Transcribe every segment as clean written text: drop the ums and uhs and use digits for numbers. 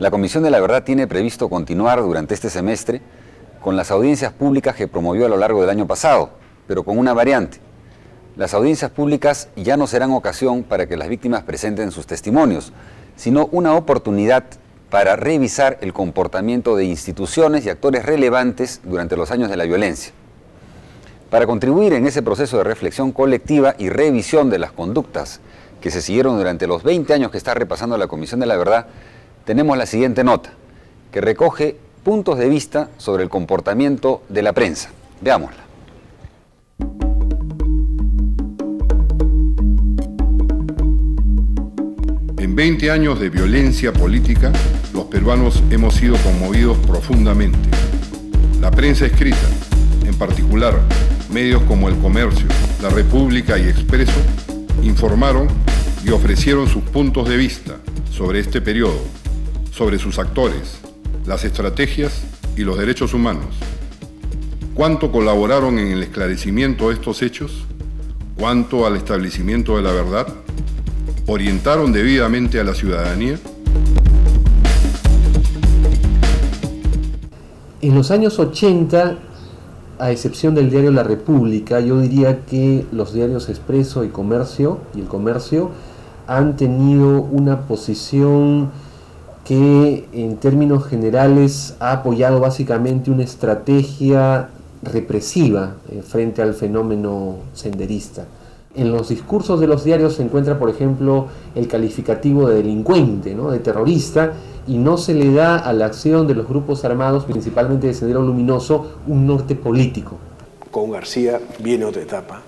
La Comisión de la Verdad tiene previsto continuar durante este semestre con las audiencias públicas que promovió a lo largo del año pasado, pero con una variante. Las audiencias públicas ya no serán ocasión para que las víctimas presenten sus testimonios, sino una oportunidad para revisar el comportamiento de instituciones y actores relevantes durante los años de la violencia. Para contribuir en ese proceso de reflexión colectiva y revisión de las conductas que se siguieron durante los 20 años que está repasando la Comisión de la Verdad, tenemos la siguiente nota, que recoge puntos de vista sobre el comportamiento de la prensa. Veámosla. En 20 años de violencia política, los peruanos hemos sido conmovidos profundamente. La prensa escrita, en particular medios como El Comercio, La República y Expreso, informaron y ofrecieron sus puntos de vista sobre este periodo, sobre sus actores, las estrategias y los derechos humanos. ¿Cuánto colaboraron en el esclarecimiento de estos hechos? ¿Cuánto al establecimiento de la verdad? ¿Orientaron debidamente a la ciudadanía? En los años 80, a excepción del diario La República, yo diría que los diarios Expreso y El Comercio han tenido una posición que en términos generales ha apoyado básicamente una estrategia represiva frente al fenómeno senderista. En los discursos de los diarios se encuentra, por ejemplo, el calificativo de delincuente, ¿no?, de terrorista, y no se le da a la acción de los grupos armados, principalmente de Sendero Luminoso, un norte político. Con García viene otra etapa,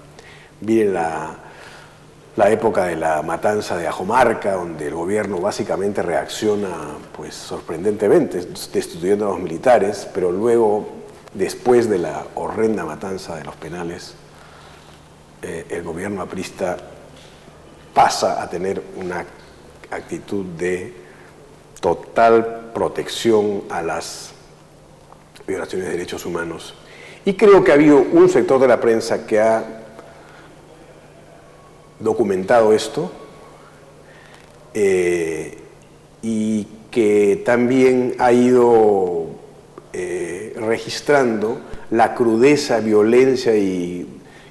viene la época de la matanza de Ajomarca, donde el gobierno básicamente reacciona pues sorprendentemente, destituyendo a los militares, pero luego, después de la horrenda matanza de los penales, el gobierno aprista pasa a tener una actitud de total protección a las violaciones de derechos humanos. Y creo que ha habido un sector de la prensa que ha documentado esto y que también ha ido registrando la crudeza, violencia y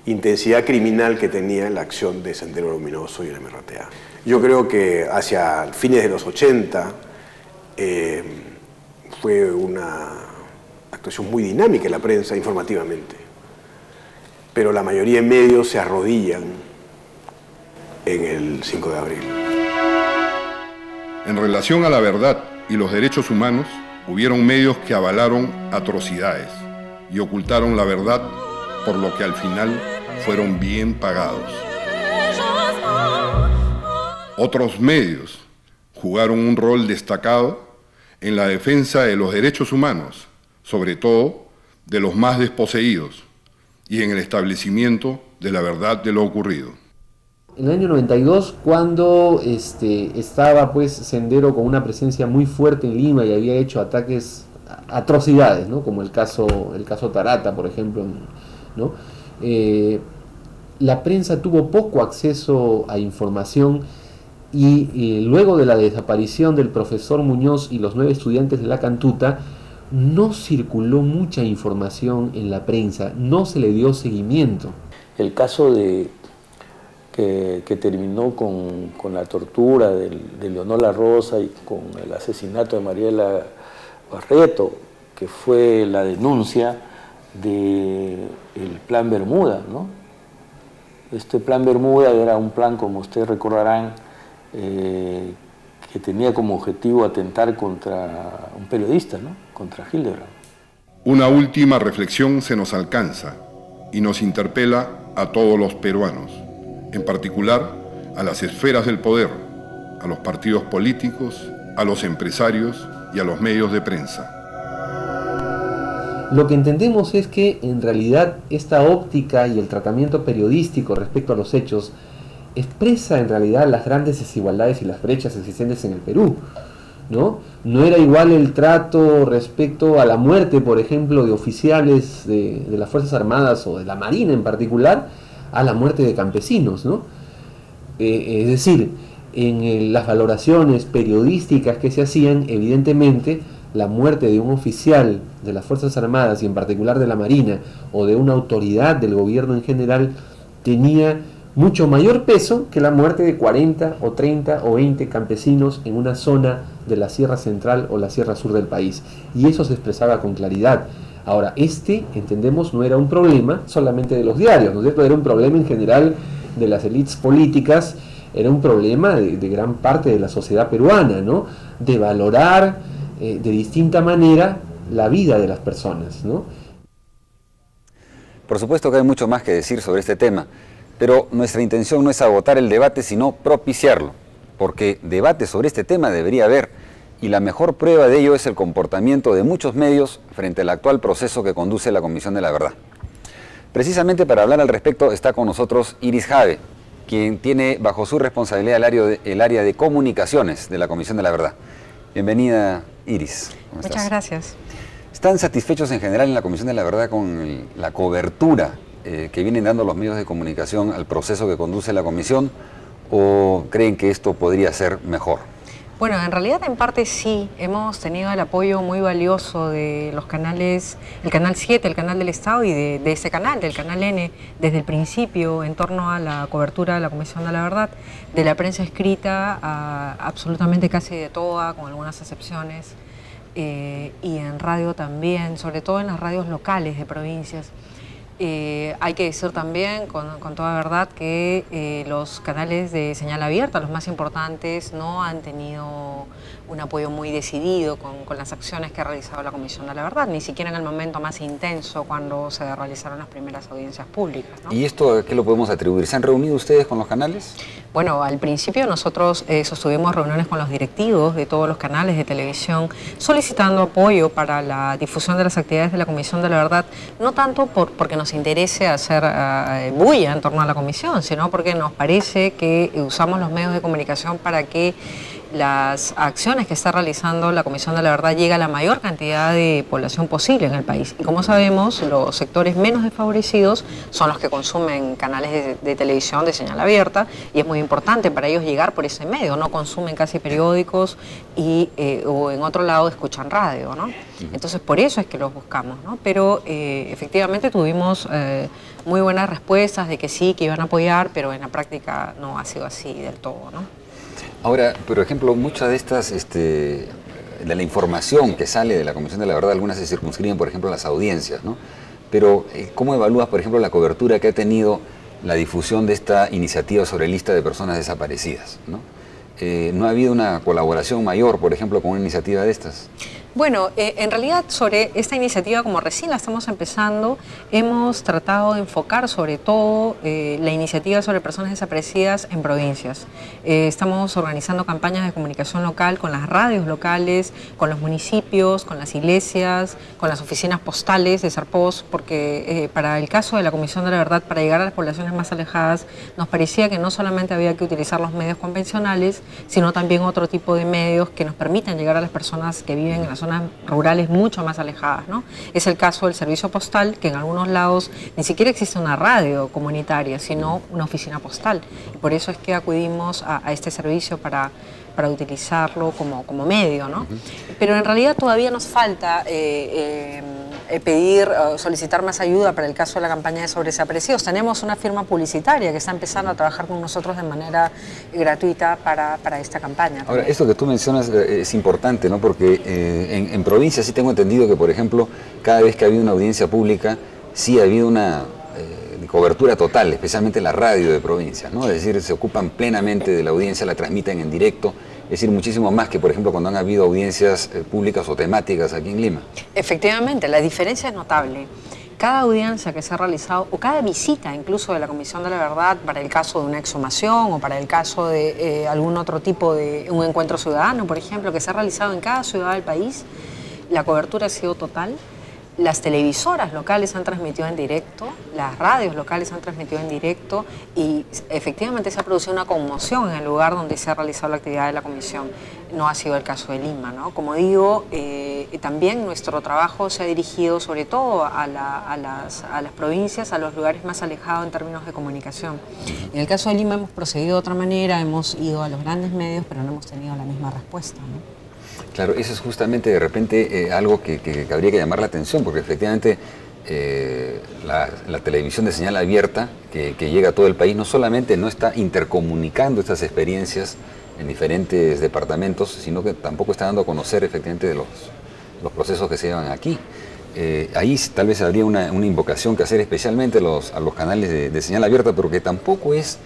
intensidad criminal que tenía la acción de Sendero Luminoso y el MRTA. Yo creo que hacia fines de los 80 fue una actuación muy dinámica en la prensa informativamente, pero la mayoría de medios se arrodillan en el 5 de abril. En relación a la verdad y los derechos humanos, hubieron medios que avalaron atrocidades y ocultaron la verdad, por lo que al final fueron bien pagados. Otros medios jugaron un rol destacado en la defensa de los derechos humanos, sobre todo de los más desposeídos, y en el establecimiento de la verdad de lo ocurrido. En el año 92, cuando estaba pues Sendero con una presencia muy fuerte en Lima y había hecho ataques, atrocidades, ¿no?, como el caso Tarata, por ejemplo, ¿no?, la prensa tuvo poco acceso a información y luego de la desaparición del profesor Muñoz y los 9 estudiantes de la Cantuta, no circuló mucha información en la prensa, no se le dio seguimiento. El caso que terminó con la tortura de Leonor La Rosa y con el asesinato de Mariela Barreto, que fue la denuncia del Plan Bermuda, ¿no? Este Plan Bermuda era un plan, como ustedes recordarán, que tenía como objetivo atentar contra un periodista, ¿no?, contra Hildebrand. Una última reflexión se nos alcanza y nos interpela a todos los peruanos, en particular a las esferas del poder, a los partidos políticos, a los empresarios y a los medios de prensa. Lo que entendemos es que en realidad esta óptica y el tratamiento periodístico respecto a los hechos expresa en realidad las grandes desigualdades y las brechas existentes en el Perú, ¿no? No era igual el trato respecto a la muerte, por ejemplo, de oficiales de las Fuerzas Armadas o de la Marina en particular, a la muerte de campesinos, ¿no? Es decir, en las valoraciones periodísticas que se hacían, evidentemente la muerte de un oficial de las Fuerzas Armadas y en particular de la Marina o de una autoridad del gobierno en general tenía mucho mayor peso que la muerte de 40 o 30 o 20 campesinos en una zona de la Sierra Central o la Sierra Sur del país. Y eso se expresaba con claridad. Ahora, entendemos, no era un problema solamente de los diarios, ¿no es cierto? Era un problema en general de las élites políticas, era un problema de gran parte de la sociedad peruana, ¿no? De valorar de distinta manera la vida de las personas, ¿no? Por supuesto que hay mucho más que decir sobre este tema, pero nuestra intención no es agotar el debate, sino propiciarlo, porque debate sobre este tema debería haber, y la mejor prueba de ello es el comportamiento de muchos medios frente al actual proceso que conduce la Comisión de la Verdad. Precisamente para hablar al respecto está con nosotros Iris Jave, quien tiene bajo su responsabilidad el área de comunicaciones de la Comisión de la Verdad. Bienvenida, Iris. Muchas gracias. ¿Están satisfechos en general en la Comisión de la Verdad con la cobertura que vienen dando los medios de comunicación al proceso que conduce la Comisión, o creen que esto podría ser mejor? Bueno, en realidad en parte sí, hemos tenido el apoyo muy valioso de los canales, el Canal 7, el Canal del Estado y de ese canal, del Canal N, desde el principio en torno a la cobertura de la Comisión de la Verdad, de la prensa escrita a absolutamente casi de toda, con algunas excepciones, y en radio también, sobre todo en las radios locales de provincias. Hay que decir también con toda verdad que los canales de señal abierta, los más importantes, no han tenido un apoyo muy decidido con las acciones que ha realizado la Comisión de la Verdad, ni siquiera en el momento más intenso cuando se realizaron las primeras audiencias públicas, ¿no? ¿Y esto a qué lo podemos atribuir? ¿Se han reunido ustedes con los canales? Bueno, al principio nosotros sostuvimos reuniones con los directivos de todos los canales de televisión solicitando apoyo para la difusión de las actividades de la Comisión de la Verdad, no tanto porque nos interese hacer bulla en torno a la Comisión, sino porque nos parece que usamos los medios de comunicación para que las acciones que está realizando la Comisión de la Verdad lleguen a la mayor cantidad de población posible en el país. Y como sabemos, los sectores menos desfavorecidos son los que consumen canales de televisión de señal abierta, y es muy importante para ellos llegar por ese medio, no consumen casi periódicos o en otro lado escuchan radio, ¿no? Entonces por eso es que los buscamos, ¿no? Pero efectivamente tuvimos muy buenas respuestas de que sí, que iban a apoyar, pero en la práctica no ha sido así del todo, ¿no? Ahora, por ejemplo, muchas de estas, de la información que sale de la Comisión de la Verdad, algunas se circunscriben, por ejemplo, a las audiencias, ¿no? Pero, ¿cómo evalúas, por ejemplo, la cobertura que ha tenido la difusión de esta iniciativa sobre lista de personas desaparecidas, ¿no? ¿No ha habido una colaboración mayor, por ejemplo, con una iniciativa de estas? Bueno, en realidad sobre esta iniciativa, como recién la estamos empezando, hemos tratado de enfocar sobre todo la iniciativa sobre personas desaparecidas en provincias. Estamos organizando campañas de comunicación local con las radios locales, con los municipios, con las iglesias, con las oficinas postales de Sarpós, porque para el caso de la Comisión de la Verdad, para llegar a las poblaciones más alejadas, nos parecía que no solamente había que utilizar los medios convencionales, sino también otro tipo de medios que nos permitan llegar a las personas que viven en las zonas rurales mucho más alejadas, ¿no? Es el caso del servicio postal, que en algunos lados ni siquiera existe una radio comunitaria, sino una oficina postal. Y por eso es que acudimos a este servicio para utilizarlo como medio, ¿no? Pero en realidad todavía nos falta solicitar más ayuda para el caso de la campaña de sobredesaparecidos. Tenemos una firma publicitaria que está empezando a trabajar con nosotros de manera gratuita para esta campaña. Ahora, esto que tú mencionas es importante, ¿no? Porque en provincias sí tengo entendido que, por ejemplo, cada vez que ha habido una audiencia pública, sí ha habido una cobertura total, especialmente en la radio de provincias, ¿no? Es decir, se ocupan plenamente de la audiencia, la transmiten en directo, es decir, muchísimo más que, por ejemplo, cuando han habido audiencias públicas o temáticas aquí en Lima. Efectivamente, la diferencia es notable. Cada audiencia que se ha realizado, o cada visita incluso de la Comisión de la Verdad para el caso de una exhumación o para el caso de algún otro tipo de un encuentro ciudadano, por ejemplo, que se ha realizado en cada ciudad del país, la cobertura ha sido total. Las televisoras locales han transmitido en directo, las radios locales han transmitido en directo y efectivamente se ha producido una conmoción en el lugar donde se ha realizado la actividad de la comisión. No ha sido el caso de Lima, ¿no? Como digo, también nuestro trabajo se ha dirigido sobre todo a las provincias, a los lugares más alejados en términos de comunicación. En el caso de Lima hemos procedido de otra manera, hemos ido a los grandes medios, pero no hemos tenido la misma respuesta, ¿no? Claro, eso es justamente de repente algo que habría que llamar la atención, porque efectivamente la televisión de señal abierta que llega a todo el país no solamente no está intercomunicando estas experiencias en diferentes departamentos, sino que tampoco está dando a conocer efectivamente de los procesos que se llevan aquí. Ahí tal vez habría una invocación que hacer especialmente a los canales de señal abierta, pero que tampoco es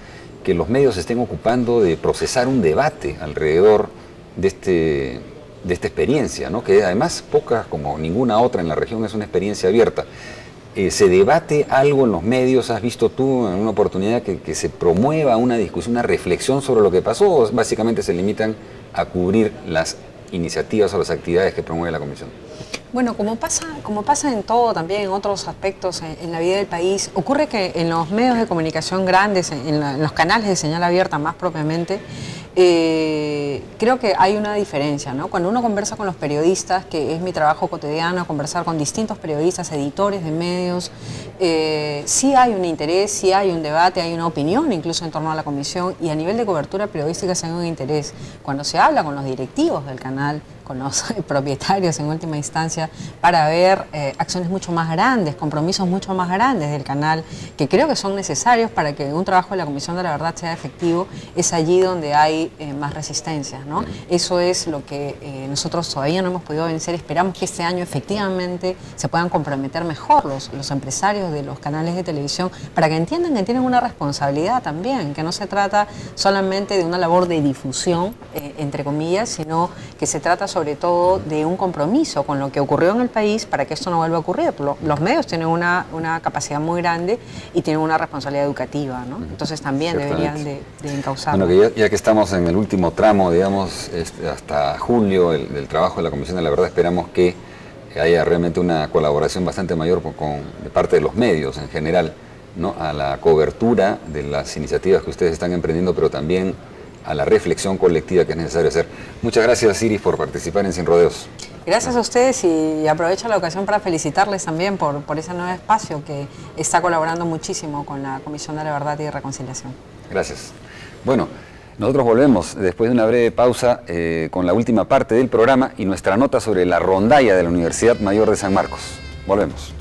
que los medios se estén ocupando de procesar un debate alrededor de esta experiencia, ¿no? Que además poca como ninguna otra en la región es una experiencia abierta. ¿Se debate algo en los medios? ¿Has visto tú en una oportunidad que se promueva una discusión, una reflexión sobre lo que pasó, o básicamente se limitan a cubrir las iniciativas o las actividades que promueve la Comisión? Bueno, como pasa en todo, también en otros aspectos en la vida del país, ocurre que en los medios de comunicación grandes, en los canales de señal abierta más propiamente, creo que hay una diferencia, ¿no? Cuando uno conversa con los periodistas, que es mi trabajo cotidiano, conversar con distintos periodistas, editores de medios, sí hay un interés, sí hay un debate, hay una opinión incluso en torno a la comisión, y a nivel de cobertura periodística se hay un interés. Cuando se habla con los directivos del canal, con los propietarios en última instancia, para ver acciones mucho más grandes, compromisos mucho más grandes del canal, que creo que son necesarios para que un trabajo de la Comisión de la Verdad sea efectivo, es allí donde hay más resistencias, ¿no? Eso es lo que nosotros todavía no hemos podido vencer. Esperamos que este año efectivamente se puedan comprometer mejor los empresarios de los canales de televisión, para que entiendan que tienen una responsabilidad también, que no se trata solamente de una labor de difusión, entre comillas, sino que se trata sobre todo de un compromiso con lo que ocurrió en el país para que esto no vuelva a ocurrir. Los medios tienen una capacidad muy grande y tienen una responsabilidad educativa, ¿no? Entonces también deberían de encauzarlo. Bueno, que ya que estamos en el último tramo, digamos, hasta julio del trabajo de la Comisión de la Verdad, esperamos que haya realmente una colaboración bastante mayor de parte de los medios en general, ¿no? A la cobertura de las iniciativas que ustedes están emprendiendo, pero también a la reflexión colectiva que es necesario hacer. Muchas gracias, Iris, por participar en Sin Rodeos. Gracias a ustedes, y aprovecho la ocasión para felicitarles también por ese nuevo espacio que está colaborando muchísimo con la Comisión de la Verdad y Reconciliación. Gracias. Bueno, nosotros volvemos después de una breve pausa con la última parte del programa y nuestra nota sobre la rondalla de la Universidad Mayor de San Marcos. Volvemos.